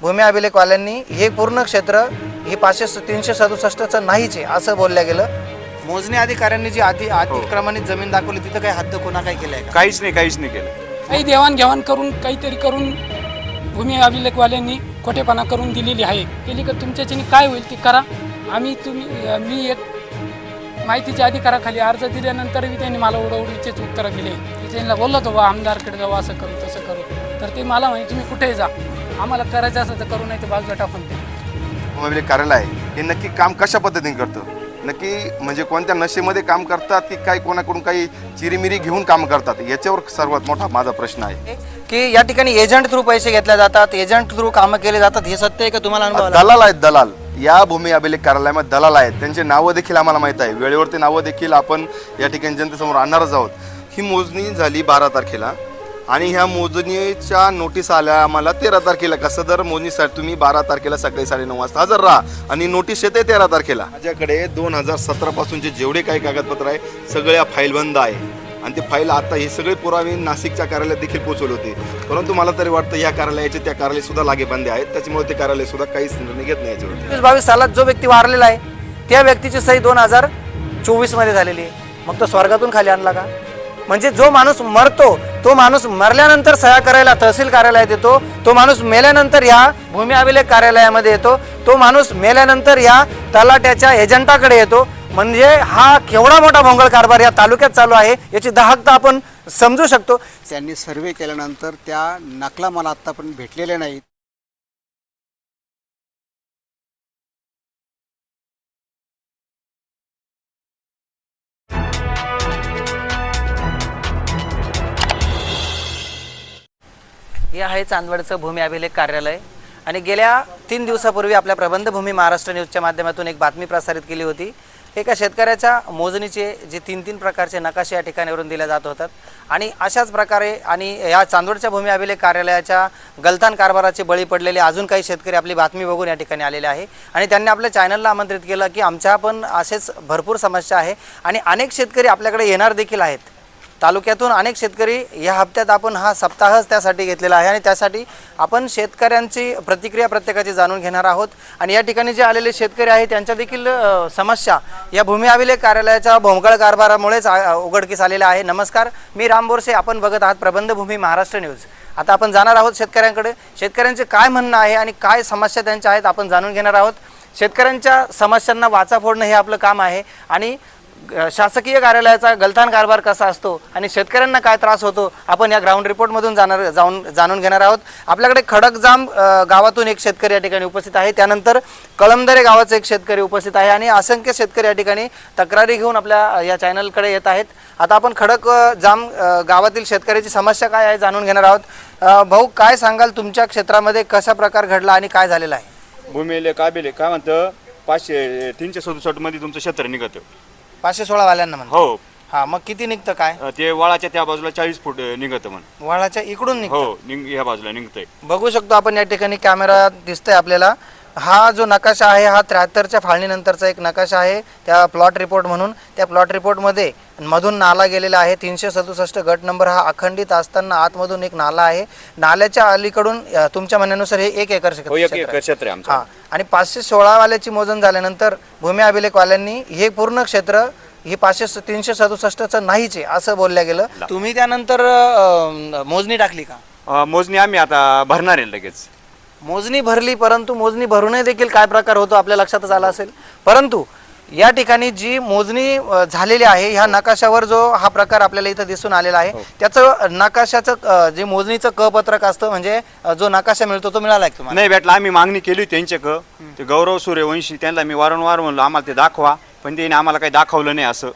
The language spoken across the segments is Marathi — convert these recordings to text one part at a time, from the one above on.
भूमी अभिलेखवाल्यांनी हे पूर्ण क्षेत्र हे 367चं नाहीच आहे असं बोलल्या गेलं। मोजणी अधिकाऱ्यांनी जी अतिक्रमणित जमीन दाखवली तिथं काही हद्द खुणा काय केलंय का? काहीच नाही केलं। काही देवाणघेवाण करून काहीतरी करून भूमी अभिलेखवाल्यांनी खोटेपणा करून दिलेली आहे। केली का तुमच्याच्याने काय होईल ते करा। मी एक माहितीच्या अधिकाराखाली अर्ज दिल्यानंतरही त्यांनी मला उडवडीचेच उत्तरं दिले। त्यांना बोललो होतो बा आमदारकडे जाऊ, असं करू तसं करू, तर ते मला म्हणे तुम्ही कुठेही जा, आम्हाला करायचं असं तर करू, नाही तर बाजूला टाकून दे। भूमी अभिलेख कार्यालय आहे हे नक्की काम कशा पद्धतीने करतं, नक्की म्हणजे कोणत्या नशेमध्ये काम करतात की काही कोणाकडून काही चिरीमिरी घेऊन काम करतात, याच्यावर सर्वात मोठा माझा प्रश्न आहे की या ठिकाणी एजंट थ्रू पैसे घेतले जातात, एजंट थ्रू कामं केले जातात, हे सत्य आहे का तुम्हाला अनुभव आला? दलाल आहेत, दलाल या भूमी अभिलेख कार्यालयामध्ये दलाल आहेत, त्यांचे नावं देखील आम्हाला माहीत आहे। वेळेवरती नावं देखील आपण या ठिकाणी जनतेसमोर आणणारच आहोत। ही मोजणी झाली 12 तारखेला आणि ह्या मोजणीच्या नोटीस आल्या आम्हाला 13 तारखेला। कसं तर मोजणीसाठी तुम्ही 12 तारखेला सकाळी 9:30 वाजता हजर राहा आणि नोटीस येते 13 तारखेला। माझ्याकडे 2017 पासूनचे जेवढे काही कागदपत्र आहे सगळ्या फाईल बंद आहे आणि ते फाईल आता हे सगळे पुरावे नाशिकच्या कार्यालयात देखील पोहोचवले होते, परंतु मला तरी वाटतं ह्या कार्यालयाचे त्या कार्यालय सुद्धा लागे बंद आहेत, त्याच्यामुळे ते कार्यालय सुद्धा काहीच निर्णय घेत नाही याच्यावर। 22 सालात जो व्यक्ती वारलेला आहे त्या व्यक्तीची सही 2024 मध्ये झालेली आहे, मग तो स्वर्गातून खाली आणला का? म्हणजे जो माणूस मरतो तो माणूस मरल्यानंतर सह्या करायला तहसील कार्यालयात येतो, तो माणूस मेल्यानंतर या भूमी अभिलेख कार्यालयामध्ये येतो, तो माणूस मेल्यानंतर या तलाट्याच्या एजंटाकडे येतो। म्हणजे हा केवढा मोठा भोंगळ कारभार या तालुक्यात चालू आहे याची दाहकता आपण समजू शकतो। त्यांनी सर्वे केल्यानंतर त्या नकला मला आत्तापर्यंत भेटलेल्या नाहीत। हे आहे चांदवडचं भूमी अभिलेख कार्यालय आणि गेल्या 3 दिवसापूर्वी आपल्या प्रबंधभूमी महाराष्ट्र न्यूजच्या माध्यमातून एक बातमी प्रसारित केली होती। एका शेतकऱ्याच्या मोजणीचे जे 3 प्रकारचे नकाशे या ठिकाणीवरून दिले जात होतात आणि अशाच प्रकारे आणि या चांदवडच्या भूमी अभिलेख कार्यालयाच्या गलथान कारभाराचे बळी पडलेले अजून काही शेतकरी आपली बातमी बघून या ठिकाणी आलेले आहे आणि त्यांनी आपल्या चॅनलला आमंत्रित केलं की आमच्या पण असेच भरपूर समस्या आहे आणि अनेक शेतकरी आपल्याकडे येणार देखील आहेत। तालुक्यातून अनेक शेतकरी या हप्त्यात आपण हा सप्ताहच त्यासाठी घेतलेला आहे आणि त्यासाठी आपण शेतकऱ्यांची प्रतिक्रिया प्रत्येकाची जाणून घेणार आहोत आणि या ठिकाणी जे आलेले शेतकरी आहेत त्यांच्या देखील समस्या या भूमी अभिलेख कार्यालयाच्या भोंगळ कारभारामुळेच उघडकीस आलेला आहे। नमस्कार, मी राम बोरसे, आपण बघत आहात प्रबंधभूमी महाराष्ट्र न्यूज। आता आपण जाणार आहोत शेतकऱ्यांकडे, शेतकऱ्यांचे काय म्हणणं आहे आणि काय समस्या त्यांच्या आहेत आपण जाणून घेणार आहोत। शेतकऱ्यांच्या समस्यांना वाचा फोडणं हे आपलं काम आहे आणि शासकीय कार्यालयाचा गलथान कारभार कसा असतो आणि शेतकऱ्यांना काय त्रास होतो आपण या ग्राउंड रिपोर्टमधून जाणून घेणार आहोत। आपल्याकडे खडकजाम गावातून एक शेतकरी या ठिकाणी उपस्थित आहे, त्यानंतर कळमदरे गावाचे एक शेतकरी उपस्थित आहे आणि असंख्य शेतकरी या ठिकाणी तक्रारी घेऊन आपल्या या चॅनलकडे येत आहेत। आता आपण खडकजाम गावातील शेतकऱ्याची समस्या काय आहे जाणून घेणार आहोत। भाऊ, काय सांगाल, तुमच्या क्षेत्रामध्ये कशा प्रकार घडला आणि काय झालेलं आहे? भूमी अभिलेख काय म्हणतं 367 मध्ये तुमचं क्षेत्र निघतं 516 वाल्यांना म्हणतो। हो, हा, मग किती निघतं काय? ते वळाच्या त्या बाजूला 40 फूट निघतं म्हण। वळाच्या इकडून निघतं? हो, ह्या बाजूला निघतंय। बघू शकतो आपण या ठिकाणी कॅमेरा दिसतोय आपल्याला। हा जो नकाशा आहे हा 73च्या फाळणीनंतरचा एक नकाशा आहे त्या प्लॉट रिपोर्ट म्हणून। त्या प्लॉट रिपोर्टमध्ये मधून नाला गेलेला आहे 367 गट नंबर हा अखंडित असताना आतमधून एक नाला आहे। नाल्याच्या अलीकडून तुमच्या म्हणण्यानुसार हे 1 एकर क्षेत्र आहे आमचं। हा, आणि 516 वाल्याची मोजण झाल्यानंतर भूमी अभिलेखवाल्यांनी हे पूर्ण क्षेत्र हे 367चं नाहीच आहे असं बोलल्या गेलं। तुम्ही त्यानंतर मोजणी टाकली का? मोजणी आम्ही आता भरणार आहे लगेच। मोजणी भरली, परंतु मोजणी भरूनही देखील काय प्रकार होतो आपल्या लक्षातच आला असेल। परंतु या ठिकाणी जी मोजणी झालेली आहे ह्या नकाशावर जो हा प्रकार आपल्याला इथं दिसून आलेला आहे त्याचं नकाशाचं जे मोजणीचं क पत्रक असतं म्हणजे जो नकाशा मिळतो तो मिळाला आहे तुम्हाला? नाही भेटला, आम्ही मागणी केली त्यांचे ते गौरव सूर्यवंशी, त्यांना मी वारंवार म्हणलो आम्हाला ते दाखवा, पण त्यांनी आम्हाला काही दाखवलं नाही। असं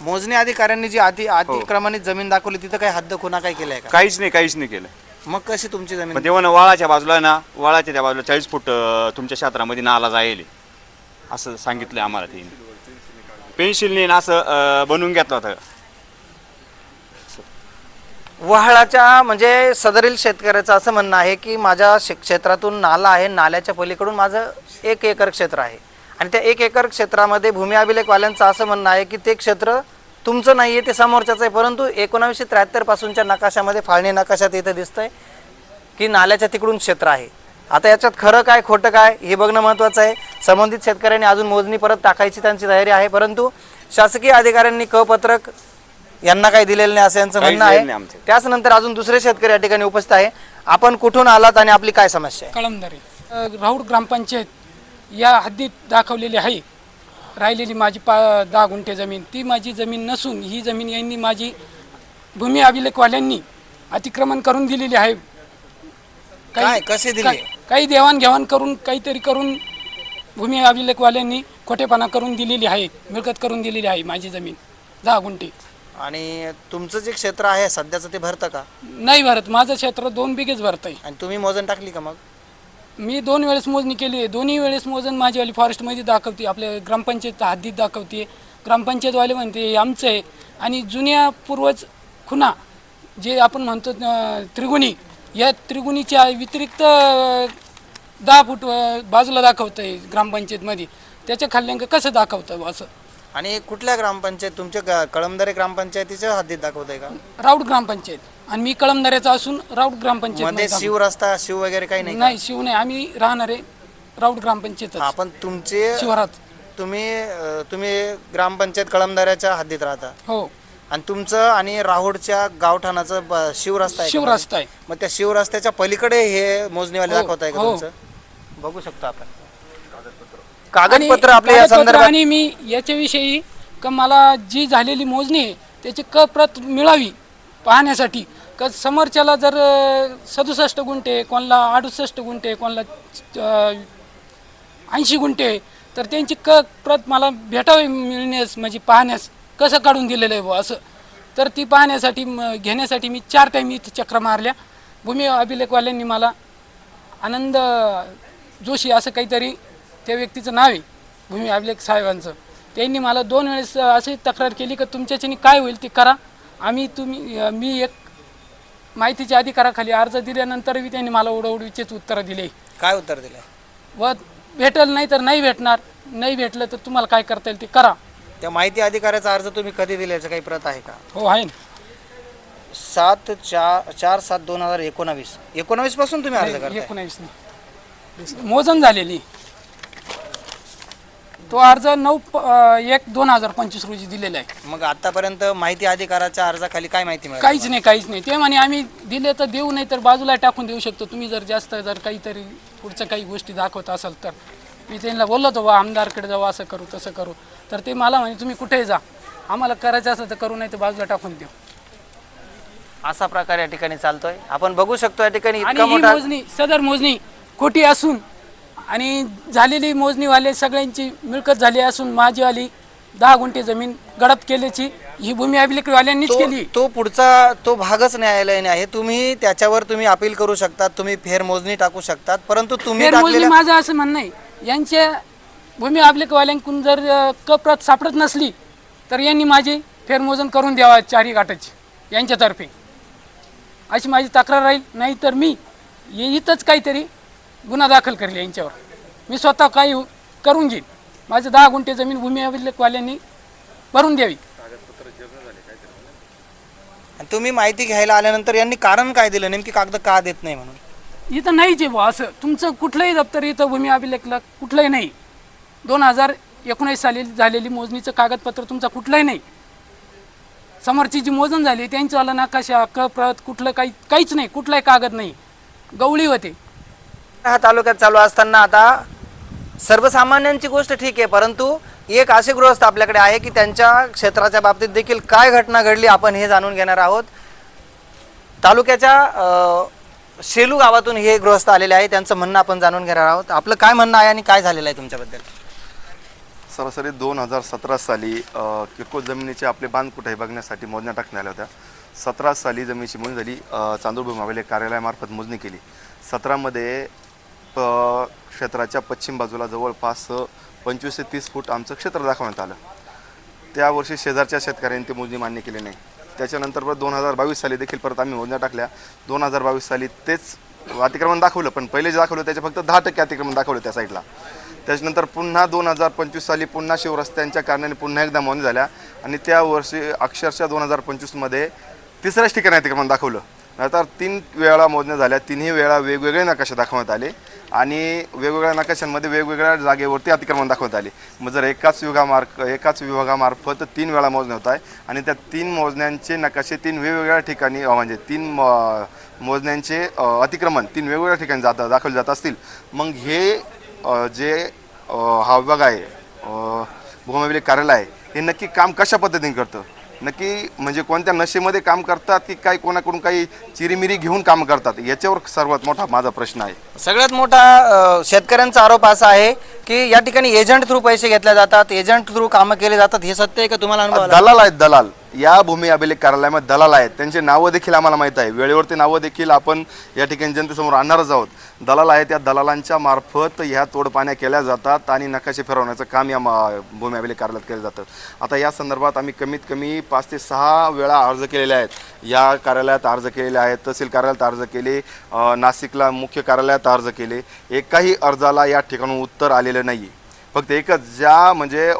मोजणी अधिकाऱ्यांनी जी अतिक्रमणित जमीन दाखवली तिथं काही हद्द खुणा काय केलंय का? काहीच नाही केलं। मग कशी तुमची जमीन? तेव्हा वळाच्या बाजूला ना, वळाच्या त्या बाजूला 40 फूट तुमच्या क्षेत्रामध्ये नाला जाईल असं सांगितलं आम्हाला। ते पेन्सिलने असं बनवून घेतलं होतं। वहाळाच्या म्हणजे सदरील शेतकऱ्याचं असं म्हणणं आहे की माझ्या क्षेत्रातून नाला आहे, नाल्याच्या पलीकडून माझं 1 एकर क्षेत्र आहे आणि त्या 1 एकर क्षेत्रामध्ये भूमी अभिलेखवाल्यांचं असं म्हणणं आहे की ते क्षेत्र तुमचं नाही आहे, ते समोरच्याच आहे। परंतु 1973 पासूनच्या नकाशामध्ये फाळणी नकाशात इथं दिसतंय की नाल्याच्या तिकडून क्षेत्र आहे आता याच्यात खरं काय खोटं काय हे बघणं महत्त्वाचं आहे. संबंधित शेतकऱ्यांनी अजून मोजणी परत टाकायची त्यांची तयारी आहे, परंतु शासकीय अधिकाऱ्यांनी पत्रक यांना काही दिलेलं नाही असं यांचं काहीच म्हणणं दिलेलं नाही आहे. आमचं. त्याचनंतर अजून दुसरे शेतकरी या ठिकाणी उपस्थित आहे. आपण कुठून आलात आणि आपली काय समस्या आहे? कळमदारी राऊड ग्रामपंचायत या हद्दीत दाखवलेली आहे. राहिलेली माझी 10 गुंठे जमीन, ती माझी जमीन नसून ही जमीन यांनी माझी भूमी अभिलेखवाल्यांनी अतिक्रमण करून दिलेली आहे. काय कसे दिले? काही देवाणघेवाण करून काहीतरी करून भूमी अभिलेखवाल्यांनी खोटेपणा करून दिलेली आहे, मिळकत करून दिलेली आहे माझी जमीन 10 गुंठे. आणि तुमचं जे क्षेत्र आहे सध्याचं ते भरतं का? नाही भरत, माझं क्षेत्र 2 बिघेच भरत आहे. आणि तुम्ही मोजण टाकली का मग? मी 2 वेळेस मोजणी केली आहे. दोन्ही वेळेस मोजण माझीवाली फॉरेस्टमध्ये दाखवते, आपल्या ग्रामपंचायत हद्दीत दाखवते. ग्रामपंचायतवाले म्हणते हे आमचं आहे. आणि जुन्या पूर्वज खुणा जे आपण म्हणतो त्रिगुणी, या त्रिगुणीच्या व्यतिरिक्त 10 फूट बाजूला दाखवतं आहे ग्रामपंचायतमध्ये. त्याच्या खाल्ल्यानं कसं दाखवतं असं? आणि कुठल्या ग्रामपंचायत तुमच्या कळमदरे ग्रामपंचायतीच्या हद्दीत दाखवत आहे का? राऊड ग्रामपंचायत. आणि मी कळमदऱ्याचा असून राऊड मध्ये ग्रामपंचायत शिव रस्ता शिव वगैरे काही नाही का? नाही, शिव नाही. आम्ही राहणारे राऊड ग्रामपंचायत आपण तुमचे शिवारात. तुम्ही ग्रामपंचायत कळमदऱ्याच्या हद्दीत राहता हो, आणि तुमचं आणि राहुडच्या गावठाणाचं शिवरस्ता आहे का? शिवरस्ता आहे. मग त्या शिवरस्त्याच्या पलीकडे हे मोजणीवाले हो, दाखवत आहे का हो. तुमचं? बघू शकतो आपण कागदपत्र आपल्या या कागदपत्र. संदर्भात. आणि मी याच्याविषयी का मला जी झालेली मोजणी आहे त्याची प्रत मिळावी पाहण्यासाठी. का समोरच्याला जर 67 गुंठे, कोणाला 68 गुंठे, कोणाला 80 गुंठे, तर त्यांची प्रत मला भेटावी मिळण्यास, म्हणजे पाहण्यास कसं काढून दिलेलं आहे बुवा असं. तर ती पाहण्यासाठी घेण्यासाठी मी 4 टाईम इथं चक्र मारल्या. भूमी अभिलेखवाल्यांनी मला आनंद जोशी असं काहीतरी त्या व्यक्तीचं नाव आहे, भूमी अभिलेख साहेबांचं, त्यांनी मला 2 वेळेस अशी तक्रार केली की तुमच्याच्यानी काय होईल ते करा. मी एक माहितीच्या अधिकाराखाली अर्ज दिल्यानंतरही त्यांनी मला उडवडीचेच उत्तरं दिले. काय उत्तर दिलंय? व भेटेल नाही तर नाही भेटणार, नाही भेटलं तर तुम्हाला काय करता येईल ते करा. त्या माहिती अधिकाऱ्याचा अर्ज तुम्ही कधी दिल्याचं काही प्रत आहे का? हो, आहे ना. 7/4/2019 पासून तुम्ही अर्ज करताय? 19 मोजण झालेली. तो अर्ज 9/1/2025 रोजी दिलेला आहे. मग आतापर्यंत माहिती अधिकाराच्या अर्जाखाली काय माहिती मिळाली? काहीच नाही. ते म्हणे आम्ही दिले तर देऊ, नाही तर बाजूला टाकून देऊ शकतो. तुम्ही जर जास्त काहीतरी पुढच्या काही गोष्टी दाखवत असाल तर. मी त्यांना बोललो होतो बा आमदारकडे जाऊ, असं करू तसं करू. तर ते मला म्हणे तुम्ही कुठेही जा, आम्हाला करायचं असलं तर करू, नाही तर बाजूला टाकून देऊ. असा प्रकार या ठिकाणी चालतोय. आपण बघू शकतो या ठिकाणी आणि इतका ही मोठा मोजणी, सदर मोजणी खोटी असून आणि झालेली मोजणीवाले सगळ्यांची मिळकत झाली असून माझीवाली 10 गुंठे जमीन गडप केल्याची ही भूमी अभिलेखवाल्यांनीच केली. तो पुढचा तो भागच न्यायालयाने आहे. तुम्ही त्याच्यावर अपील करू शकतात, तुम्ही फेरमोजणी टाकू शकतात, परंतु तुम्ही फेरमोजणी टाकलेल्या माझं असं म्हणणं आहे, यांच्या भूमी अभिलेखवाल्यांकडून जर प्रत सापडत नसली तर यांनी माझी फेरमोजण करून द्यावा 4 गाठाची यांच्यातर्फे, अशी माझी तक्रार राहील. नाही तर मी इथंच काहीतरी गुन्हा दाखल करेल यांच्यावर. मी स्वतः काही करून घेईन. माझं 10 गुंठे जमीन भूमी अभिलेखवाल्यांनी भरून द्यावी. आणि तुम्ही माहिती घ्यायला आल्यानंतर यांनी कारण काय दिलं, नेमकी कागद का देत नाही म्हणून? इथं नाहीच आहे बुवा असं. तुमचं कुठलंही दप्तर इथं भूमी अभिलेखला कुठलंही नाही. 2019 साली झालेली मोजणीचं कागदपत्र तुमचं कुठलंही नाही. समोरची जी मोजण झाली त्यांच्यावाला नकाशा प्रत कुठलं काहीच नाही, कुठलाही कागद नाही. गवळी होते. हा तालुक्यात चालू असताना आता सर्वसामान्यांची गोष्ट ठीक आहे, परंतु एक असे गृहस्थ आपल्याकडे आहे की त्यांच्या क्षेत्राच्या बाबतीत देखील काय घटना घडली आपण हे जाणून घेणार आहोत. तालुक्याच्या शेलू गावातून हे गृहस्थ आलेले आहे, त्यांचं म्हणणं आपण जाणून घेणार आहोत. आपलं काय म्हणणं आहे आणि काय झालेलं आहे तुमच्याबद्दल? सरासरी 2017 साली किरकोळ जमिनीचे आपले बांध कुठे बघण्यासाठी मोजण्या टाकण्यात आल्या होत्या. 17 साली जमिनीची मोजणी झाली. चांदूर भूमी अभिलेख कार्यालयामार्फत मोजणी केली. 17मध्ये क्षेत्राच्या पश्चिम बाजूला जवळपास 25 ते 30 फूट आमचं क्षेत्र दाखवण्यात आलं. त्या वर्षी शेजारच्या शेतकऱ्यांनी ती मोजणी मान्य केली नाही. त्याच्यानंतर परत 2022 साली देखील परत आम्ही मोजण्या टाकल्या. 2022 साली तेच अतिक्रमण दाखवलं, पण पहिले जे दाखवलं त्याच्या फक्त 10% अतिक्रमण दाखवलं त्या साईडला. त्याच्यानंतर पुन्हा 2025 साली पुन्हा शिवरस्त्यांच्या कारणाने पुन्हा एकदा मोजणी झाल्या आणि त्या वर्षी अक्षरशः 2025मध्ये 3ऱ्याच ठिकाणी अतिक्रमण दाखवलं. नंतर 3 वेळा मोजण्या झाल्या. 3ही वेळा वेगवेगळे नकाशे दाखवण्यात आले आणि वेगवेगळ्या नकाशांमध्ये वेगवेगळ्या जागेवरती अतिक्रमण दाखवत आले. मग जर एकाच विभागामार्फत 3 वेळा मोजण्या होत आहे आणि त्या 3 मोजण्यांचे नकाशे 3 वेगवेगळ्या ठिकाणी म्हणजे 3 मोजण्यांचे अतिक्रमण 3 वेगवेगळ्या ठिकाणी दाखवले जात असतील, मग हे जे हा विभाग आहे भूमी अभिलेख कार्यालय आहे हे नक्की काम कशा पद्धतीने करतं, नक्की म्हणजे कोणत्या नशेमध्ये काम करतात की काय कोणाकडून काही चिरीमिरी घेऊन काम करतात, याच्यावर सर्वात मोठा माझा प्रश्न आहे. सगळ्यात मोठा शेतकऱ्यांचा आरोप असा आहे की या ठिकाणी एजंट थ्रू पैसे घेतले जातात, एजंट थ्रू कामं केले जातात. हे सत्य आहे का? तुम्हाला अनुभव आला? दलाल आहेत, दलाल या भूमी अभिलेख कार्यालयामध्ये दलाल आहेत. त्यांचे नावं देखील आम्हाला माहीत आहे. वेळेवरती नावं देखील आपण या ठिकाणी जनतेसमोर आणणारच आहोत. दलाल आहेत, त्या दलालांच्या मार्फत ह्या तोडपाण्या केल्या जातात आणि नकाशे फिरवण्याचं काम या भूमी अभिलेख कार्यालयात केलं जातं. आता या संदर्भात आम्ही कमीत कमी 5 ते 6 वेळा अर्ज केलेले आहेत. या कार्यालयात अर्ज केलेले आहेत, तहसील कार्यालयात अर्ज केले, नाशिकला मुख्य कार्यालयात अर्ज केले. एकाही अर्जाला या ठिकाणून उत्तर आलेलं नाही. फक्त एकच ज्या म्हणजे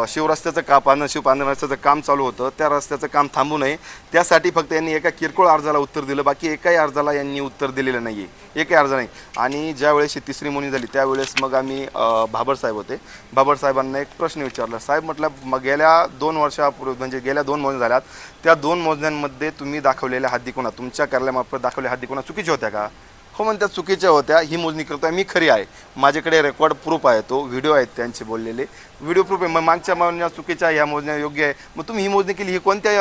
शिवरस्त्याचं शिवपांढर रस्त्याचं काम चालू होतं त्या रस्त्याचं काम थांबू नये त्यासाठी फक्त यांनी एका किरकोळ अर्जाला उत्तर दिलं. बाकी एकाही अर्जाला यांनी उत्तर दिलेलं नाही आहे, एकही अर्ज नाही. आणि ज्यावेळेस ही तिसरी मोजणी झाली त्यावेळेस मग आम्ही भाबर साहेब होते, भाबर साहेबांना एक प्रश्न विचारला. साहेब म्हटलं मग गेल्या 2 वर्षापूर्वी म्हणजे गेल्या 2 मोजण्या झाल्यात, त्या 2 मोजण्यांमध्ये तुम्ही दाखवलेल्या हद्दीकोना तुमच्या कार्यालयामार्फत दाखवलेल्या हद्दीकोना चुकीच्या होत्या का? हो म्हणतात चुकीच्या होत्या, ही मोजणी करतोय मी खरी आहे, माझ्याकडे रेकॉर्ड प्रूफ आहे, तो व्हिडिओ आहेत त्यांचे बोललेले व्हिडिओ प्रूफ आहे. मग मागच्या मोजण्या चुकीच्या, ह्या मोजण्या योग्य आहे. मग तुम्ही ही मोजणी केली, ही कोणत्या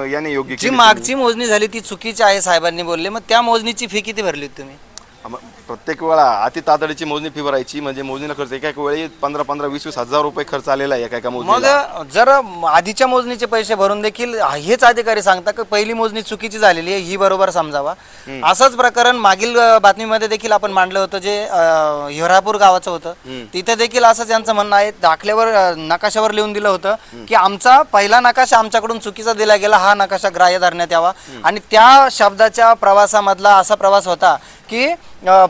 याने योग्य जी केली? मागची मोजणी झाली ती चुकीची आहे साहेबांनी बोलले. मग त्या मोजणीची फी किती भरली तुम्ही? प्रत्येक वेळा अति तातडीची मोजणी फी भरायची म्हणजे मोजणीला खर्च एका वेळी 15-20 हजार रुपये खर्च आलेला आहे एका मोजणीला. मग जर आधीच्या मोजणीचे पैसे भरून देखील हेच अधिकारी सांगतात की पहिली मोजणी चुकीची झालेली आहे, ही बरोबर समजावा. असंच प्रकरण मागील बातमीमध्ये देखील आपण मांडलं होतं, जे हिरापूर गावाचं होतं. तिथे देखील असंच यांचं म्हणणं आहे, दाखल्यावर नकाशावर लिहून दिलं होतं की आमचा पहिला नकाशा आमच्याकडून चुकीचा दिला गेला, हा नकाशा ग्राह्य धरण्यात यावा. आणि त्या शब्दाच्या प्रवासामधला असा प्रवास होता की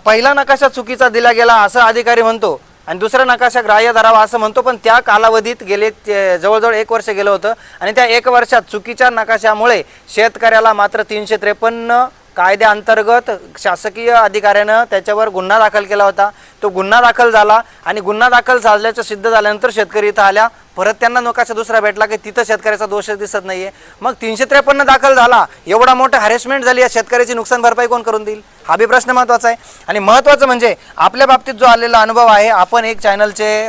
पहिला नकाशा चुकीचा दिला गेला असं अधिकारी म्हणतो आणि दुसरा नकाशा ग्राह्य धरावा असं म्हणतो. पण त्या कालावधीत गेले जवळजवळ 1 वर्ष गेलं होतं आणि त्या 1 वर्षात चुकीच्या नकाशामुळे शेतकऱ्याला मात्र 353 कायद्याअंतर्गत शासकीय अधिकाऱ्यानं त्याच्यावर गुन्हा दाखल केला होता. तो गुन्हा दाखल झाला आणि गुन्हा दाखल झाल्याचं सिद्ध झाल्यानंतर शेतकरी इथं आल्या, परत त्यांना नकाशा दुसरा भेटला की तिथं शेतकऱ्याचा दोषच दिसत नाहीये. मग 353 दाखल झाला, एवढा मोठा हॅरेसमेंट झाली, या शेतकऱ्याची नुकसान भरपाई कोण करून देईल? हा बी प्रश्न महत्त्वाचा आहे. आणि महत्त्वाचं म्हणजे आपल्या बाबतीत जो आलेला अनुभव आहे, आपण एक चॅनलचे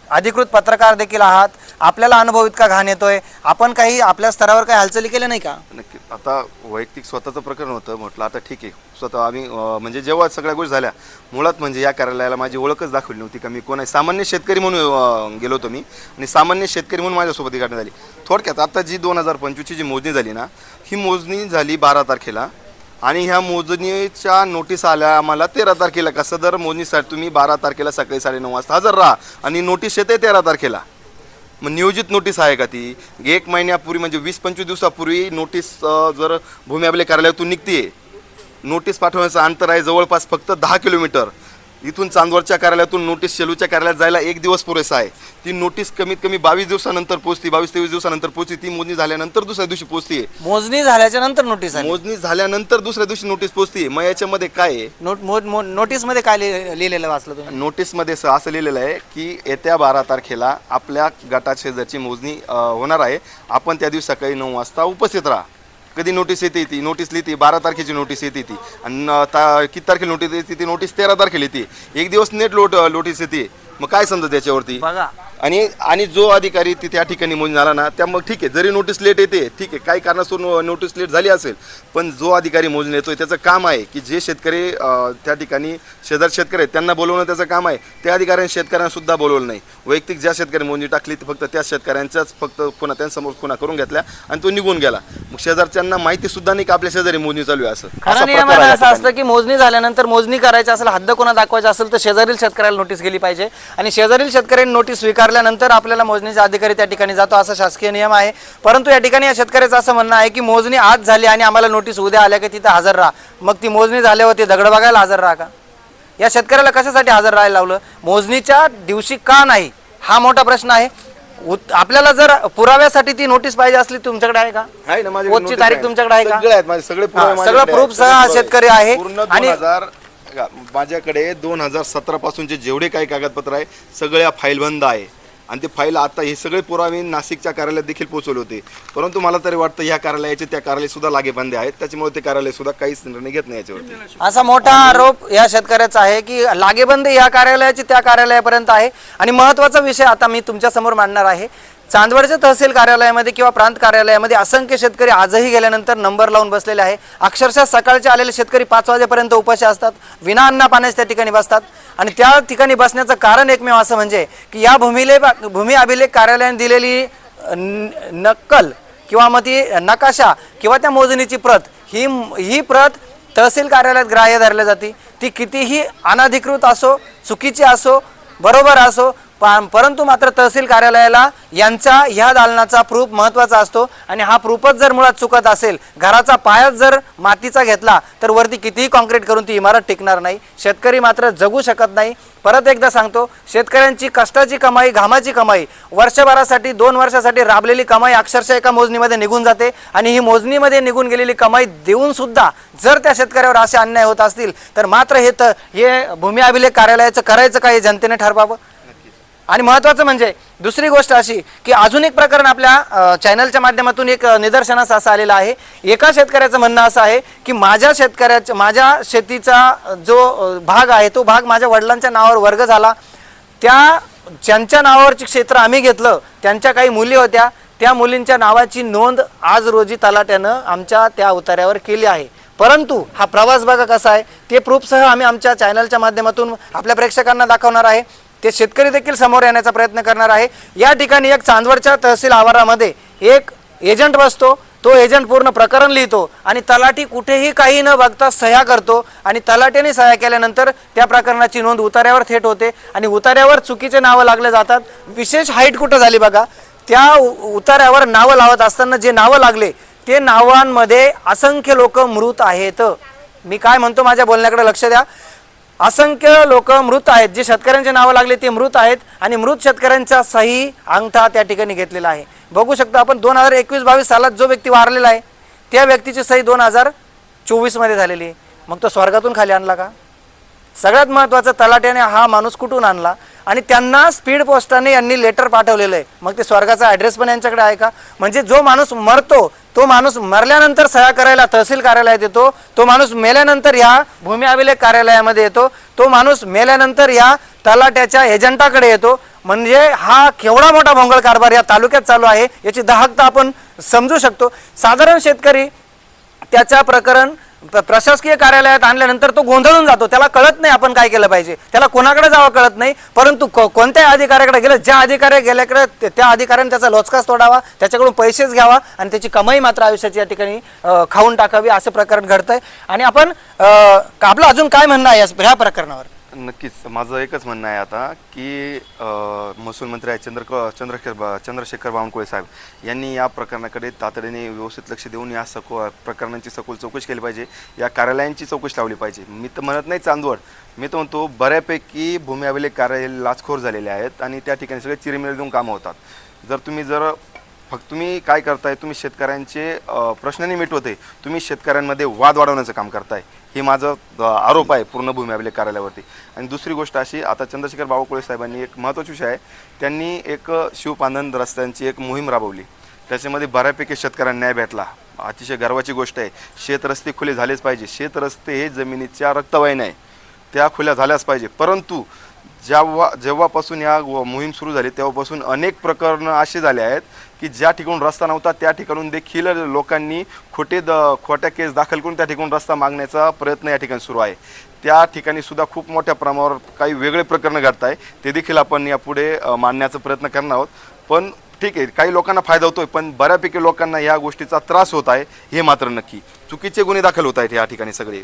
अधिकृत पत्रकार देखील आहात, आपल्याला अनुभव इतका घाण येतोय, आपण काही आपल्या स्तरावर काही हालचाली केल्या नाही का? नक्की. आता वैयक्तिक स्वतःचं प्रकरण होतं, म्हटलं आता ठीक आहे स्वतः आम्ही म्हणजे जेव्हा सगळ्या गोष्टी झाल्या, मुळात म्हणजे या कार्यालयाला माझी ओळखच दाखवली नव्हती का मी कोण आहे. सामान्य शेतकरी म्हणून गेलो होतो मी आणि सामान्य शेतकरी म्हणून माझ्यासोबत ही घटना झाली. थोडक्यात आता जी 2025ची जी मोजणी झाली ना, ही मोजणी झाली 12 तारखेला आणि ह्या मोजणीच्या नोटीस आल्या आम्हाला 13 तारखेला. का सदर मोजणीसाठी तुम्ही 12 तारखेला सकाळी 9:30 वाजता हजर राहा आणि नोटीस येते 13 तारखेला. मग नियोजित नोटीस आहे का ती? 1 महिन्यापूर्वी म्हणजे 20-25 दिवसापूर्वी नोटीस जर भूमी अभिलेख कार्यालयातून निघते, नोटीस पाठवण्याचं अंतर आहे जवळपास फक्त 10 किलोमीटर. इथून चांदवडच्या कार्यालयातून नोटीस शेलूच्या कार्यालयात जायला 1 दिवस पुरेसा आहे. ती नोटीस कमीत कमी 22 दिवसानंतर पोहोचती, 22-23 दिवसानंतर पोहोचती. ती मोजणी झाल्यानंतर दुसऱ्या दिवशी पोहोचते. मोजणी झाल्याच्या नंतर नोटीस आली, मोजणी झाल्यानंतर दुसऱ्या दिवशी नोटीस पोहोचते. मग याच्यामध्ये काय आहे? नोटीसमध्ये काय लिहिलेलं वाचलं तुम्ही? नोटीसमध्ये असं लिहिलेलं आहे की येत्या 12 तारखेला आपल्या गटात शेजारची मोजणी होणार आहे, आपण त्या दिवशी सकाळी 9 वाजता उपस्थित राहा. कधी नोटीस येते ती नोटीस लिहिते 12 तारखेची नोटीस येते ती आणि किती तारखेला नोटीस येते ती नोटीस 13 तारखेला येते. 1 दिवस नेट नोटीस येते. मग काय समजा त्याच्यावरती? बघा, आणि जो अधिकारी तिथे त्या ठिकाणी मोजणी झाला ना, त्या मग ठीक आहे, जरी नोटीस लेट येते ठीक आहे, काही कारणास्तव नोटीस लेट झाली असेल, पण जो अधिकारी मोजणी येतोय त्याचं काम आहे की जे शेतकरी त्या ठिकाणी शेजार शेतकरी आहेत त्यांना बोलवणं त्याचं काम आहे. त्या अधिकाऱ्यांनी शेतकऱ्यांना सुद्धा बोलवलं नाही. वैयक्तिक ज्या शेतकरी मोजणी टाकली ती फक्त त्या शेतकऱ्यांच्याच फक्त पुन्हा त्यांच्यासमोर पुन्हा करून घेतल्या आणि तो निघून गेला. मग शेजारच्यांना माहिती सुद्धा नाही की आपल्या शेजारी मोजणी चालू आहे. खरं नियमानं असं असतं की मोजणी झाल्यानंतर मोजणी करायची असेल, हद्द कोणा दाखवायची असेल तर शेजारील शेतकऱ्याला नोटीस गेली पाहिजे आणि शेजारील शेतकऱ्यांनी नोटीस स्वीकारल्यानंतर आपल्याला मोजणीचा अधिकारी त्या ठिकाणी जातो, असा शासकीय नियम आहे. परंतु या ठिकाणी या शेतकऱ्याचं असं म्हणणं आहे की मोजणी आज झाली आणि आम्हाला नोटीस उद्या आल्या की तिथं हजर राहा. मग ती मोजणी झाल्यावर ती दगड बघायला हजर राहा का? या शेतकऱ्याला कशासाठी हजर राहायला लावलं? मोजणीच्या दिवशी का नाही, हा मोठा प्रश्न आहे. आपल्याला जर पुराव्यासाठी ती नोटीस पाहिजे असली तुमच्याकडे आहे का? आहे ना, पोचची तारीख तुमच्याकडे आहे का? सगळे आहेत माझे सगळे सगळं प्रूफ सह हा शेतकरी आहे. पूर्ण आणि बघा माझ्याकडे 2017 पासूनचे जेवढे काही कागदपत्र आहे सगळ्या फाईल बंद आहे आणि ते फाईल आता हे सगळे पुरावे नाशिकच्या कार्यालयात देखील पोहोचवले होते, परंतु मला तरी वाटतं ह्या कार्यालयाचे त्या कार्यालय सुद्धा लागेबंदे आहेत, त्याच्यामुळे ते कार्यालय सुद्धा काहीच निर्णय घेत नाही याच्यावरती. असा मोठा आरोप या शेतकऱ्याचा आहे की लागेबंद या कार्यालयाची त्या कार्यालयापर्यंत आहे. आणि महत्त्वाचा विषय आता मी तुमच्या समोर मांडणार आहे. चांदवडच्या तहसील कार्यालयामध्ये किंवा प्रांत कार्यालयामध्ये असंख्य शेतकरी आजही गेल्यानंतर नंबर लावून बसलेले आहे. अक्षरशः सकाळचे आलेले शेतकरी 5 वाजेपर्यंत उपाशी असतात, विना अन्ना पाण्यास त्या ठिकाणी बसतात. आणि त्या ठिकाणी बसण्याचं कारण एकमेव असं म्हणजे की या भूमी अभिलेख कार्यालयाने दिलेली नक्कल किंवा मग ती नकाशा किंवा त्या मोजणीची प्रत ही प्रत तहसील कार्यालयात ग्राह्य धरली जाते. ती कितीही अनधिकृत असो, चुकीची असो, बरोबर असो, परंतु मात्र तहसील कार्यालयाला यांचा ह्या दालनाचा प्रूफ महत्त्वाचा असतो. आणि हा प्रूफच जर मुळात चुकत असेल, घराचा पायाच जर मातीचा घेतला तर वरती कितीही कॉन्क्रीट करून ती इमारत टिकणार नाही. शेतकरी मात्र जगू शकत नाही. परत एकदा सांगतो, शेतकऱ्यांची कष्टाची कमाई, घामाची कमाई, वर्षभरासाठी 2 वर्षासाठी राबलेली कमाई अक्षरशः एका मोजणीमध्ये निघून जाते. आणि ही मोजणीमध्ये निघून गेलेली कमाई देऊन सुद्धा जर त्या शेतकऱ्यावर असे अन्याय होत असतील तर मात्र हे भूमी अभिलेख कार्यालयाचं करायचं काय हे जनतेने ठरवावं. आणि महत्त्वाचं म्हणजे दुसरी गोष्ट अशी की अजून एक प्रकरण आपल्या चॅनलच्या माध्यमातून एक निदर्शनास असं आलेलं आहे. एका शेतकऱ्याचं म्हणणं असं आहे की माझ्या शेतीचा जो भाग आहे तो भाग माझ्या वडिलांच्या नावावर वर्ग झाला. ज्यांच्या नावावरची क्षेत्र आम्ही घेतलं त्यांच्या काही मुली होत्या, त्या मुलींच्या नावाची नोंद आज रोजी तलाट्यानं आमच्या त्या उतार्यावर केली आहे. परंतु हा प्रवास बघा कसा आहे, ते प्रूफसह आम्ही आमच्या चॅनलच्या माध्यमातून आपल्या प्रेक्षकांना दाखवणार आहे. ते शेतकरी देखील समोर येण्याचा प्रयत्न करणार आहे. या ठिकाणी एक चांदवडच्या तहसील आवारामध्ये एक एजंट बसतो, तो एजंट पूर्ण प्रकरण लिहितो आणि तलाठी कुठेही काही न बघता सह्या करतो. आणि तलाट्याने सह्या केल्यानंतर त्या प्रकरणाची नोंद उतार्यावर थेट होते आणि उतार्यावर चुकीचे नावं लागले जातात. विशेष हाईट कुठं झाली बघा, त्या उतार्यावर नावं लावत असताना जे नावं लागले ते नावांमध्ये असंख्य लोक मृत आहेत. मी काय म्हणतो माझ्या बोलण्याकडे लक्ष द्या. असंख्य लोक मृत आहेत, जे शेतकऱ्यांचे नावं लागले ते मृत आहेत आणि मृत शेतकऱ्यांचा सही अंगठा त्या ठिकाणी घेतलेला आहे. बघू शकता आपण 2021-22 सालात जो व्यक्ती वारलेला आहे त्या व्यक्तीची सही 2024 मध्ये झालेली आहे. मग तो स्वर्गातून खाली आणला का? सगळ्यात महत्त्वाचं, तलाट्याने हा माणूस कुठून आणला आणि त्यांना स्पीड पोस्टाने यांनी लेटर पाठवलेलं आहे. मग ते स्वर्गाचा ॲड्रेस पण यांच्याकडे आहे का? म्हणजे जो माणूस मरतो तो माणूस मरल्यानंतर सह्या करायला तहसील कार्यालयात येतो, तो माणूस मेल्यानंतर या भूमी अभिलेख कार्यालयामध्ये येतो, तो माणूस मेल्यानंतर या तलाट्याच्या एजंटाकडे येतो. म्हणजे हा केवढा मोठा भोंगळ कारभार या तालुक्यात चालू आहे याची दाहकता आपण समजू शकतो. साधारण शेतकरी त्याच्या प्रकरण प्रशासकीय कार्यालयात आणल्यानंतर तो गोंधळून जातो, त्याला कळत नाही आपण काय केलं पाहिजे, त्याला कोणाकडे जावं कळत नाही. परंतु कोणत्याही अधिकाऱ्याकडे गेलं, ज्या अधिकारी गेल्याकडे त्या अधिकाऱ्याने त्याचा लोचकाच तोडावा, त्याच्याकडून पैसेच घ्यावा आणि त्याची कमाई मात्र आयुष्याची या ठिकाणी खाऊन टाकावी, असं प्रकरण घडतंय. आणि आपण आपलं अजून काय म्हणणं आहे ह्या प्रकरणावर? नक्कीच माझं एकच म्हणणं आहे आता की महसूल मंत्री आहे चंद्रशेखर बावनकुळे साहेब यांनी या प्रकरणाकडे तातडीने व्यवस्थित लक्ष देऊन या प्रकरणांची सखोल चौकशी केली पाहिजे, या कार्यालयांची चौकशी लावली पाहिजे. मी तर म्हणत नाही चांदवड, मी तर म्हणतो बऱ्यापैकी भूमी अभिलेख कार्यालय लाचखोर झालेले आहेत आणि त्या ठिकाणी सगळे चिरीमिरी देऊन कामं होतात. तुम्ही काय करताय, तुम्ही शेतकऱ्यांचे प्रश्न नाही मिटवते, तुम्ही शेतकऱ्यांमध्ये वाद वाढवण्याचं काम करताय, हे माझं आरोप आहे पूर्ण भूमी अभिलेख कार्यालयावरती. आणि दुसरी गोष्ट अशी, आता चंद्रशेखर बावनकुळे साहेबांनी एक महत्त्वाचा विषय आहे, त्यांनी एक शिवपांधन रस्त्यांची एक मोहीम राबवली, त्याच्यामध्ये बऱ्यापैकी शेतकऱ्यांना न्याय भेटला. अतिशय गर्वाची गोष्ट आहे. शेतरस्ते खुले झालेच पाहिजे, शेतरस्ते हे जमिनीच्या रक्तवाहिन्या आहे, त्या खुल्या झाल्याच पाहिजे. परंतु जेव्हापासून या मोहीम सुरू झाली तेव्हापासून अनेक प्रकरणं अशी झाले आहेत की ज्या ठिकाणून रस्ता नव्हता त्या ठिकाणून देखील लोकांनी खोट्या केस दाखल करून त्या ठिकाणून रस्ता मागण्याचा प्रयत्न या ठिकाणी सुरू आहे. त्या ठिकाणी सुद्धा खूप मोठ्या प्रमाणावर काही वेगळे प्रकरणं घडत आहे, ते देखील आपण यापुढे मांडण्याचा प्रयत्न करणार आहोत. पण ठीक आहे, काही लोकांना फायदा होतोय, पण बऱ्यापैकी लोकांना या गोष्टीचा त्रास होत आहे हे मात्र नक्की. चुकीचे गुन्हे दाखल होत आहेत या ठिकाणी सगळे,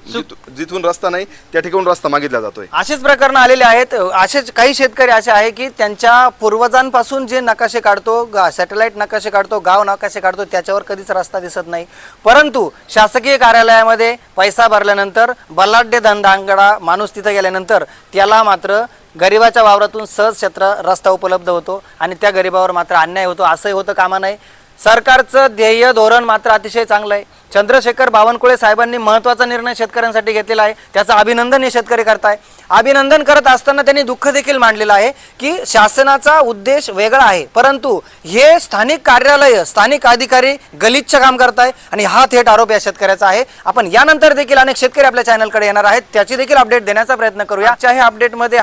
जिथून रस्ता नाही त्या ठिकाणून रस्ता मागितला जातोय. असेच प्रकरण आलेले आहेत. असेच काही शेतकरी असे आहे की त्यांच्या पूर्वजांपासून जे नकाशे काढतो, सॅटेलाइट नकाशे काढतो, गाव नकाशे काढतो, त्याच्यावर कधीच रस्ता दिसत नाही. परंतु शासकीय कार्यालयामध्ये पैसा भरल्यानंतर बलाढ्य धनधांगडा माणूस तिथं गेल्यानंतर त्याला मात्र गरिबाच्या वावरातून सहज क्षेत्र रस्ता उपलब्ध होतो आणि त्या गरिबावर मात्र अन्याय होतो. असंही होतं कामा नाही. सरकारचं ध्येय धोरण मात्र अतिशय चांगलं आहे. चंद्रशेखर बावनकुळे साहेबांनी महत्त्वाचा निर्णय शेतकऱ्यांसाठी घेतलेला आहे, त्याचं अभिनंदन हे शेतकरी करताय. अभिनंदन करत असताना त्यांनी दुःख देखील मांडलेलं आहे की शासनाचा उद्देश वेगळा आहे, परंतु हे स्थानिक कार्यालय स्थानिक अधिकारी गलिच्छ काम करताय आणि हा थेट आरोप या शेतकऱ्याचा आहे. आपण यानंतर देखील अनेक शेतकरी आपल्या चॅनलकडे येणार आहेत, त्याची देखील अपडेट देण्याचा प्रयत्न करूया. आजच्याही अपडेटमध्ये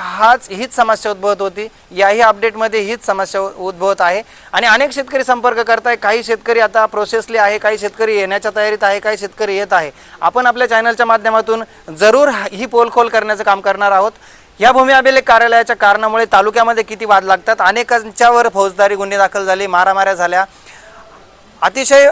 हीच समस्या उद्भवत होती, याही अपडेटमध्ये हीच समस्या उद्भवत आहे आणि अनेक शेतकरी संपर्क करताय. काही शेतकरी आता प्रोसेसली आहे, काही शेतकरी येण्याच्या तयारीत आहे, काही शेतकरी येत आहे. आपण आपल्या चॅनलच्या माध्यमातून जरूर ही पोलखोल करण्याचं काम करणार आहोत. या भूमी अभिलेख कार्यालयाच्या कारणामुळे तालुक्यामध्ये किती वाद लागतात, अनेकांच्यावर फौजदारी गुन्हे दाखल झाले, मारामाऱ्या झाल्या, अतिशय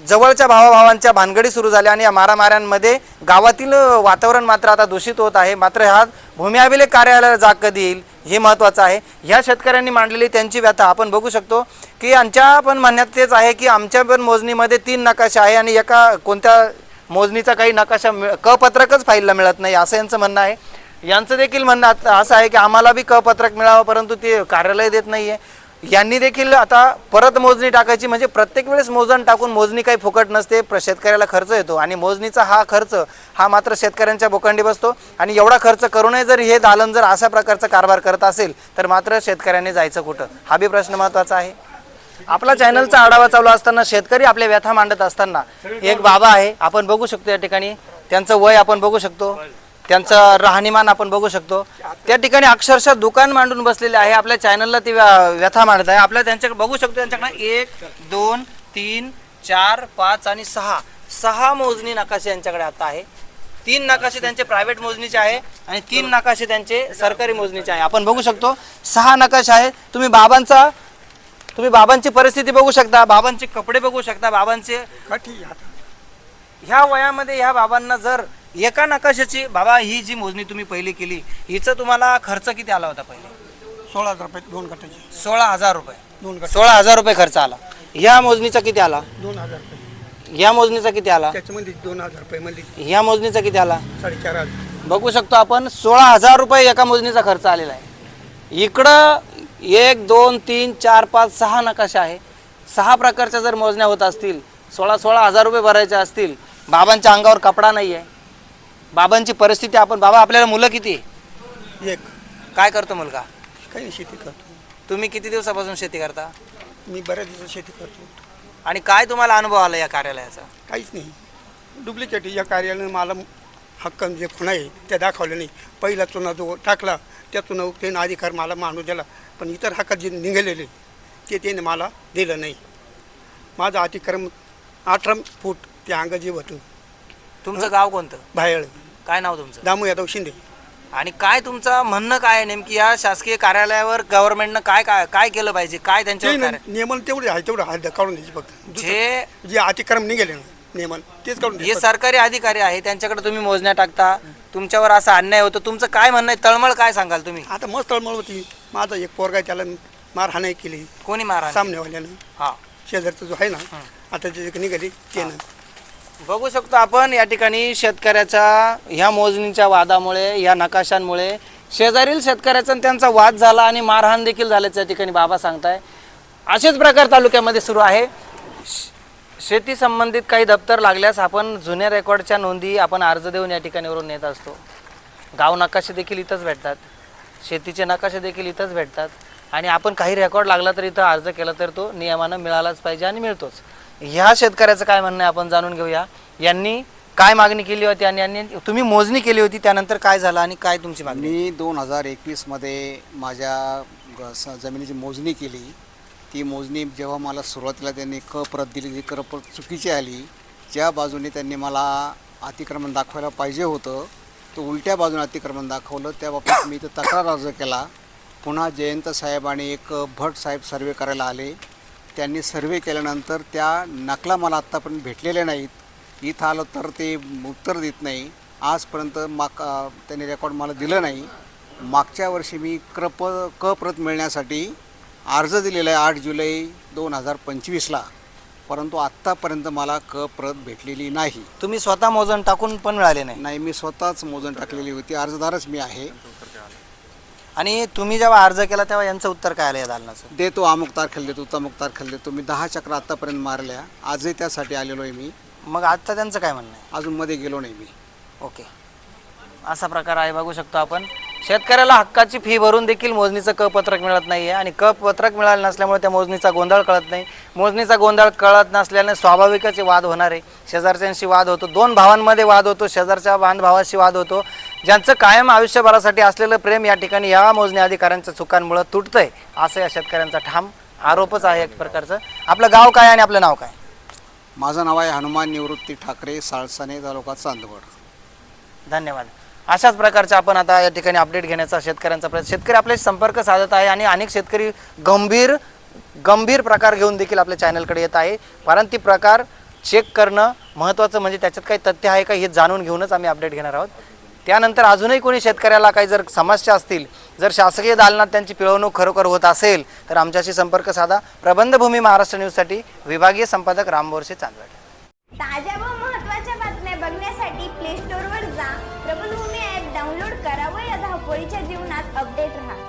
जवळच्या भावाभावांच्या भानगडी सुरू झाल्या आणि या मारामाऱ्यांमध्ये गावातील वातावरण मात्र आता दूषित होत आहे. मात्र हा भूमी अभिलेख कार्यालयाला जाग कधी येईल हे महत्त्वाचं आहे. ह्या शेतकऱ्यांनी मांडलेली त्यांची व्यथा आपण बघू शकतो की आमच्या पण म्हणण्यात तेच आहे की आमच्या पण मोजणीमध्ये 3 नकाशे आहे आणि एका कोणत्या मोजणीचा काही नकाशा कपत्रकच फाईलला मिळत नाही असं यांचं म्हणणं आहे. यांचं देखील म्हणणं असं आहे की आम्हाला बी कपत्रक मिळावं, परंतु ते कार्यालय देत नाही आहे. यांनी देखील आता परत मोजणी टाकायची, म्हणजे प्रत्येक वेळेस मोजण टाकून मोजणी काही फुकट नसते, शेतकऱ्याला खर्च येतो आणि मोजणीचा हा खर्च हा मात्र शेतकऱ्यांच्या बोकांडी बसतो. आणि एवढा खर्च करूनही जर हे दालन जर अशा प्रकारचा कारभार करत असेल तर मात्र शेतकऱ्यांनी जायचं कुठं, हा बी प्रश्न महत्त्वाचा आहे. आपला चॅनलचा आढावा चालू असताना शेतकरी आपल्या व्यथा मांडत असताना एक बाबा आहे, आपण बघू शकतो या ठिकाणी, त्यांचं वय आपण बघू शकतो, त्यांचं राहणीमान आपण बघू शकतो. त्या ठिकाणी अक्षरशः दुकान मांडून बसलेले आहे, आपल्या चॅनलला ती व्यथा मांडत आहे. आपल्या त्यांच्याकडे बघू शकतो, त्यांच्याकडे 1 2 3 4 5 आणि 6 मोजणी नकाशे यांच्याकडे आता आहे. 3 नकाशे त्यांचे प्रायव्हेट मोजणीचे आहे आणि 3 नकाशे त्यांचे सरकारी मोजणीचे आहे. आपण बघू शकतो 6 नकाशे आहे. तुम्ही बाबांची परिस्थिती बघू शकता, बाबांचे कपडे बघू शकता, बाबांचे ह्या वयामध्ये ह्या बाबांना जर एका नकाशाची बाबा ही जी मोजणी तुम्ही पहिली केली हिचं तुम्हाला खर्च किती आला होता पहिले? 16,000 रुपये 2 गटाचे 16,000 रुपये. 2 गट 16,000 रुपये खर्च आला. ह्या मोजणीचा किती आला? 2,000 रुपये. ह्या मोजणीचा किती आला? त्याच्यामध्ये 2,000 रुपये मध्ये ह्या मोजणीचा किती आला? 4,500. बघू शकतो आपण 16,000 रुपये एका मोजणीचा खर्च आलेला आहे. इकडं 1 2 3 4 5 6 नकाशा आहे. 6 प्रकारच्या जर मोजण्या होत असतील, 16,000 रुपये भरायचे असतील, बाबांच्या अंगावर कपडा नाही आहे, बाबांची परिस्थिती आपण बाबा आपल्याला मुलं किती? एक काय करतो मुलगा? काही नाही, शेती करतो. तुम्ही किती दिवसापासून शेती करता मी बऱ्याच दिवसात शेती करतो. आणि काय तुम्हाला अनुभव आला या कार्यालयाचा? काहीच नाही. डुप्लिकेट या कार्यालयाने मला हक्क जे खुणा आहे त्या दाखवले नाही. पहिला चुना जो टाकला त्या चुना त्याने अधिकार मला मानू दिला, पण इतर हक्क जे निघालेले ते त्याने मला दिलं नाही. माझं अतिक्रम 18 फूट ते अंग जे होतं. तुमचं गाव कोणतं? बाहेर काय नाव तुमचं? दामू यादव शिंदे. आणि काय तुमचं म्हणणं काय आहे नेमकी या शासकीय कार्यालयावर गव्हर्नमेंटनं काय काय काय केलं पाहिजे? काय त्यांच्यावर नियमन तेवढे आहे, तेवढं हद्द काढून द्यायची फक्त. जे जे अतिक्रम निघाले ना नियमन तेच काढून हे द्यायचं. सरकारी अधिकारी आहे त्यांच्याकडे तुम्ही मोजण्या टाकता, तुमच्यावर असा अन्याय होतो, तुमचं काय म्हणणं आहे? तळमळ काय सांगाल तुम्ही? आता मस्त तळमळ होती. माझा एक पोरगा आहे, त्याला मारहाण केली कोणी मारा? सामनेवाल्यानं. हा, शेजारचा जो आहे ना आता जे निघाली ते ना. बघू शकतो आपण या ठिकाणी शेतकऱ्याच्या ह्या मोजणीच्या वादामुळे, या नकाशांमुळे शेजारील शेतकऱ्याचा त्यांचा वाद झाला आणि मारहाण देखील झाल्याचं या ठिकाणी बाबा सांगताय. असेच प्रकार तालुक्यामध्ये सुरू आहे. शेती संबंधित काही दप्तर लागल्यास आपण जुन्या रेकॉर्डच्या नोंदी आपण अर्ज देऊन या ठिकाणीवरून नेत असतो. गाव नकाशे देखील इथंच भेटतात, शेतीचे नकाशे देखील इथंच भेटतात आणि आपण काही रेकॉर्ड लागला तर इथं अर्ज केला तर तो नियमानं मिळालाच पाहिजे आणि मिळतोच. ह्या शेतकऱ्याचं काय म्हणणं आहे आपण जाणून घेऊया. यांनी काय मागणी केली होती आणि यांनी तुम्ही मोजणी केली होती त्यानंतर काय झालं आणि काय तुमची मागणी? मी 2021मध्ये माझ्या जमिनीची मोजणी केली. ती मोजणी जेव्हा मला सुरुवातीला त्यांनी प्रत दिली, ती प्रत चुकीची आली. ज्या बाजूने त्यांनी मला अतिक्रमण दाखवायला पाहिजे होतं तो उलट्या बाजूने अतिक्रमण दाखवलं. त्या बाबतीत मी इथं तक्रार अर्ज केला. पुन्हा जयंत साहेब आणि एक भट साहेब सर्वे करायला आले. त्यांनी सर्वे केल्यानंतर त्या नकला मला आत्तापर्यंत भेटलेल्या नाहीत. इथं आलं तर ते उत्तर देत नाही. आजपर्यंत त्यांनी रेकॉर्ड मला दिलं नाही. मागच्या वर्षी मी प्रत मिळण्यासाठी अर्ज दिलेला आहे 8 जुलै 2025ला, परंतु आत्तापर्यंत मला प्रत भेटलेली नाही. तुम्ही स्वतः मोजण टाकून पण मिळाले नाही? नाही, मी स्वतःच मोजण टाकलेली होती. अर्जदारच मी आहे. आणि तुम्ही जेव्हा अर्ज केला तेव्हा यांचं उत्तर काय आलं या दालनाचं? देतो, अमुक तारखेला देतो, तमुक तारखेला देतो. मी 10 चक्र आत्तापर्यंत मारल्या. आजही त्यासाठी आलेलो आहे मी. मग आता त्यांचं काय म्हणणं आहे? अजून मध्ये गेलो नाही मी. ओके, असा प्रकार आहे. बघू शकतो आपण, शेतकऱ्याला हक्काची फी भरून देखील मोजणीचं क पत्रक मिळत नाही आहे आणि क पत्रक मिळालं नसल्यामुळे त्या मोजणीचा गोंधळ कळत नाही. मोजणीचा गोंधळ कळत नसल्याने स्वाभाविकच वाद होणार आहे. शेजारच्यांशी वाद होतो, दोन भावांमध्ये वाद होतो, शेजारच्या भावाशी वाद होतो. ज्यांचं कायम आयुष्यभरासाठी असलेलं प्रेम या ठिकाणी या मोजणी अधिकाऱ्यांच्या चुकांमुळे तुटतंय, असं या शेतकऱ्यांचा ठाम आरोपच आहे एक प्रकारचं. आपलं गाव काय आणि आपलं नाव काय? माझं नाव आहे हनुमान निवृत्ती ठाकरे, साळसाने, तालुका चांदवड. धन्यवाद. अशाच प्रकारचे आपण आता या ठिकाणी अपडेट घेण्याचा शेतकऱ्यांचा प्रयत्न, शेतकरी आपल्याशी संपर्क साधत आहे आणि अनेक शेतकरी गंभीर प्रकार घेऊन देखील आपल्या चॅनलकडे येत आहे. परंतु प्रकार चेक करणं महत्त्वाचं, म्हणजे त्याच्यात काही तथ्य आहे का हे जाणून घेऊनच आम्ही अपडेट घेणार आहोत. त्यानंतर अजूनही कोणी शेतकऱ्याला काही जर समस्या असतील, जर शासकीय दालनात त्यांची पिळवणूक खरोखर होत असेल तर आमच्याशी संपर्क साधा. प्रबंधभूमी महाराष्ट्र न्यूजसाठी विभागीय संपादक राम बोरसे, चांदवड. ताज्या व महत्त्वाच्या बातम्या बघण्यासाठी प्ले स्टोअरवर जा, प्रबंधभूमी ॲप डाउनलोड करा व या धावपळीच्या जीवनात अपडेट राहा.